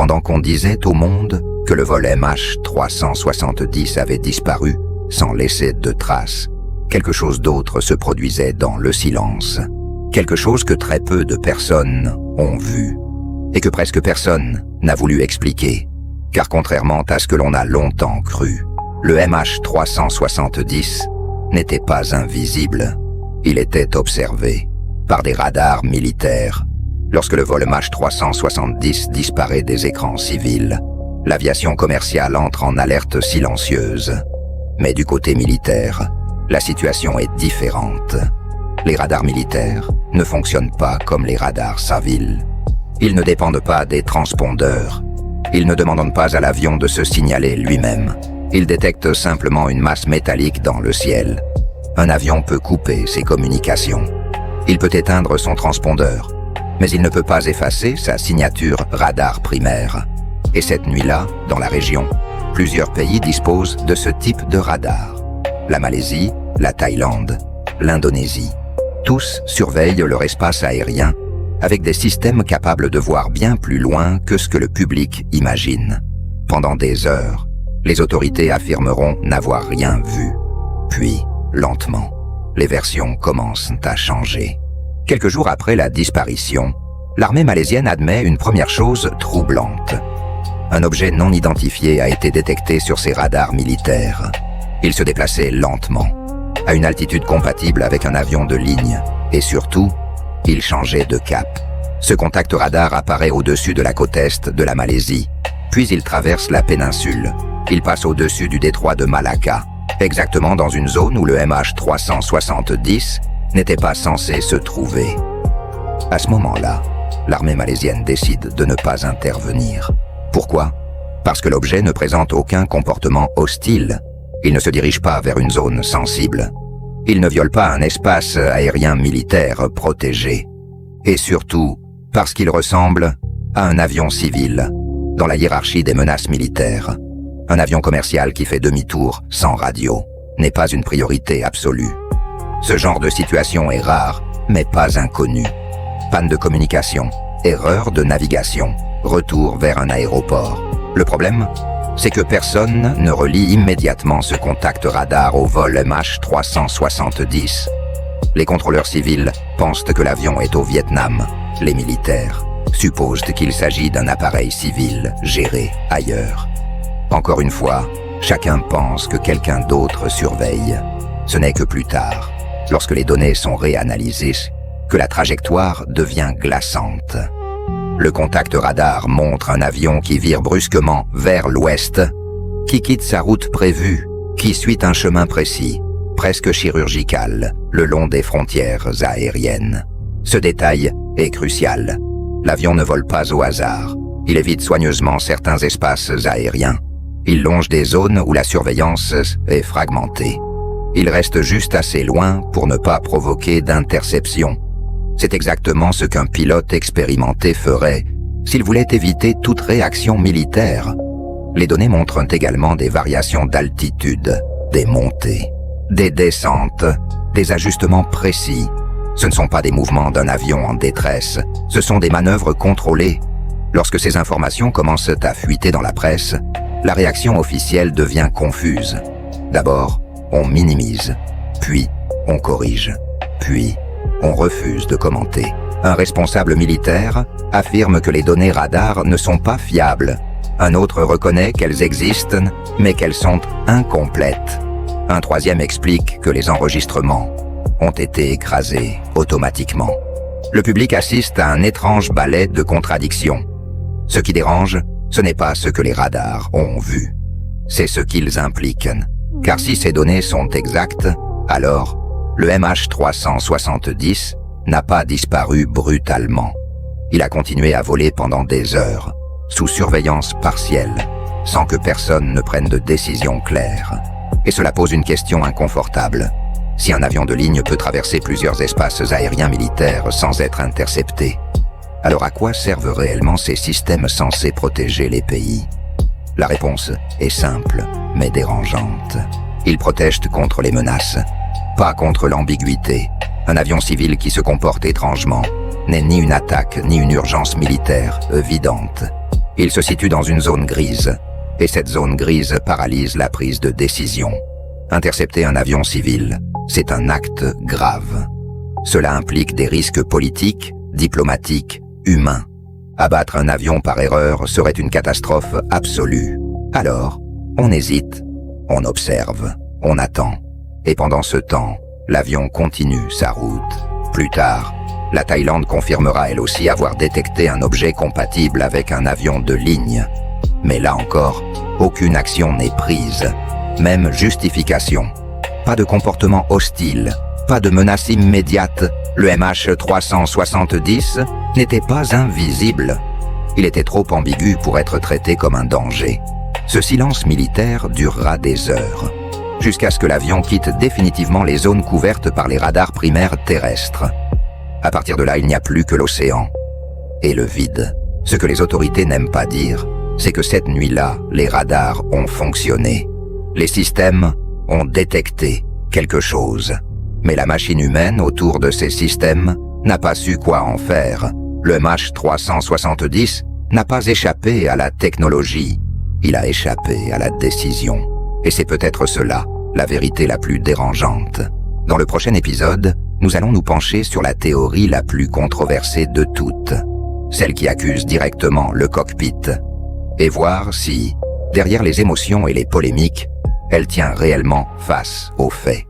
pendant qu'on disait au monde que le vol MH370 avait disparu sans laisser de traces, quelque chose d'autre se produisait dans le silence. Quelque chose que très peu de personnes ont vu et que presque personne n'a voulu expliquer. Car contrairement à ce que l'on a longtemps cru, le MH370 n'était pas invisible. Il était observé par des radars militaires. Lorsque le vol MH370 disparaît des écrans civils, l'aviation commerciale entre en alerte silencieuse. Mais du côté militaire, la situation est différente. Les radars militaires ne fonctionnent pas comme les radars civils. Ils ne dépendent pas des transpondeurs. Ils ne demandent pas à l'avion de se signaler lui-même. Ils détectent simplement une masse métallique dans le ciel. Un avion peut couper ses communications. Il peut éteindre son transpondeur, mais il ne peut pas effacer sa signature radar primaire. Et cette nuit-là, dans la région, plusieurs pays disposent de ce type de radar. La Malaisie, la Thaïlande, l'Indonésie. Tous surveillent leur espace aérien avec des systèmes capables de voir bien plus loin que ce que le public imagine. Pendant des heures, les autorités affirmeront n'avoir rien vu. Puis, lentement, les versions commencent à changer. Quelques jours après la disparition, l'armée malaisienne admet une première chose troublante. Un objet non identifié a été détecté sur ses radars militaires. Il se déplaçait lentement, à une altitude compatible avec un avion de ligne, et surtout, il changeait de cap. Ce contact radar apparaît au-dessus de la côte est de la Malaisie, puis il traverse la péninsule. Il passe au-dessus du détroit de Malacca, exactement dans une zone où le MH370 n'était pas censé se trouver. À ce moment-là, l'armée malaisienne décide de ne pas intervenir. Pourquoi? Parce que l'objet ne présente aucun comportement hostile. Il ne se dirige pas vers une zone sensible. Il ne viole pas un espace aérien militaire protégé. Et surtout, parce qu'il ressemble à un avion civil, dans la hiérarchie des menaces militaires. Un avion commercial qui fait demi-tour sans radio n'est pas une priorité absolue. Ce genre de situation est rare, mais pas inconnu. Panne de communication, erreur de navigation, retour vers un aéroport. Le problème, c'est que personne ne relie immédiatement ce contact radar au vol MH370. Les contrôleurs civils pensent que l'avion est au Vietnam. Les militaires supposent qu'il s'agit d'un appareil civil géré ailleurs. Encore une fois, chacun pense que quelqu'un d'autre surveille. Ce n'est que plus tard, lorsque les données sont réanalysées, que la trajectoire devient glaçante. Le contact radar montre un avion qui vire brusquement vers l'ouest, qui quitte sa route prévue, qui suit un chemin précis, presque chirurgical, le long des frontières aériennes. Ce détail est crucial. L'avion ne vole pas au hasard. Il évite soigneusement certains espaces aériens. Il longe des zones où la surveillance est fragmentée. Il reste juste assez loin pour ne pas provoquer d'interception. C'est exactement ce qu'un pilote expérimenté ferait s'il voulait éviter toute réaction militaire. Les données montrent également des variations d'altitude, des montées, des descentes, des ajustements précis. Ce ne sont pas des mouvements d'un avion en détresse, ce sont des manœuvres contrôlées. Lorsque ces informations commencent à fuiter dans la presse, la réaction officielle devient confuse. D'abord, on minimise, puis on corrige, puis on refuse de commenter. Un responsable militaire affirme que les données radar ne sont pas fiables. Un autre reconnaît qu'elles existent, mais qu'elles sont incomplètes. Un troisième explique que les enregistrements ont été écrasés automatiquement. Le public assiste à un étrange ballet de contradictions. Ce qui dérange, ce n'est pas ce que les radars ont vu, c'est ce qu'ils impliquent. Car si ces données sont exactes, alors le MH370 n'a pas disparu brutalement. Il a continué à voler pendant des heures, sous surveillance partielle, sans que personne ne prenne de décision claire. Et cela pose une question inconfortable. Si un avion de ligne peut traverser plusieurs espaces aériens militaires sans être intercepté, alors à quoi servent réellement ces systèmes censés protéger les pays? La réponse est simple, mais dérangeante. Ils protègent contre les menaces, pas contre l'ambiguïté. Un avion civil qui se comporte étrangement n'est ni une attaque ni une urgence militaire évidente. Il se situe dans une zone grise, et cette zone grise paralyse la prise de décision. Intercepter un avion civil, c'est un acte grave. Cela implique des risques politiques, diplomatiques, humains. Abattre un avion par erreur serait une catastrophe absolue. Alors, on hésite, on observe, on attend. Et pendant ce temps, l'avion continue sa route. Plus tard, la Thaïlande confirmera elle aussi avoir détecté un objet compatible avec un avion de ligne. Mais là encore, aucune action n'est prise, même justification. Pas de comportement hostile, pas de menace immédiate. Le MH370 n'était pas invisible. Il était trop ambigu pour être traité comme un danger. Ce silence militaire durera des heures, jusqu'à ce que l'avion quitte définitivement les zones couvertes par les radars primaires terrestres. À partir de là, il n'y a plus que l'océan et le vide. Ce que les autorités n'aiment pas dire, c'est que cette nuit-là, les radars ont fonctionné. Les systèmes ont détecté quelque chose. Mais la machine humaine autour de ces systèmes n'a pas su quoi en faire. Le MH370 n'a pas échappé à la technologie. Il a échappé à la décision. Et c'est peut-être cela, la vérité la plus dérangeante. Dans le prochain épisode, nous allons nous pencher sur la théorie la plus controversée de toutes, celle qui accuse directement le cockpit, et voir si, derrière les émotions et les polémiques, elle tient réellement face aux faits.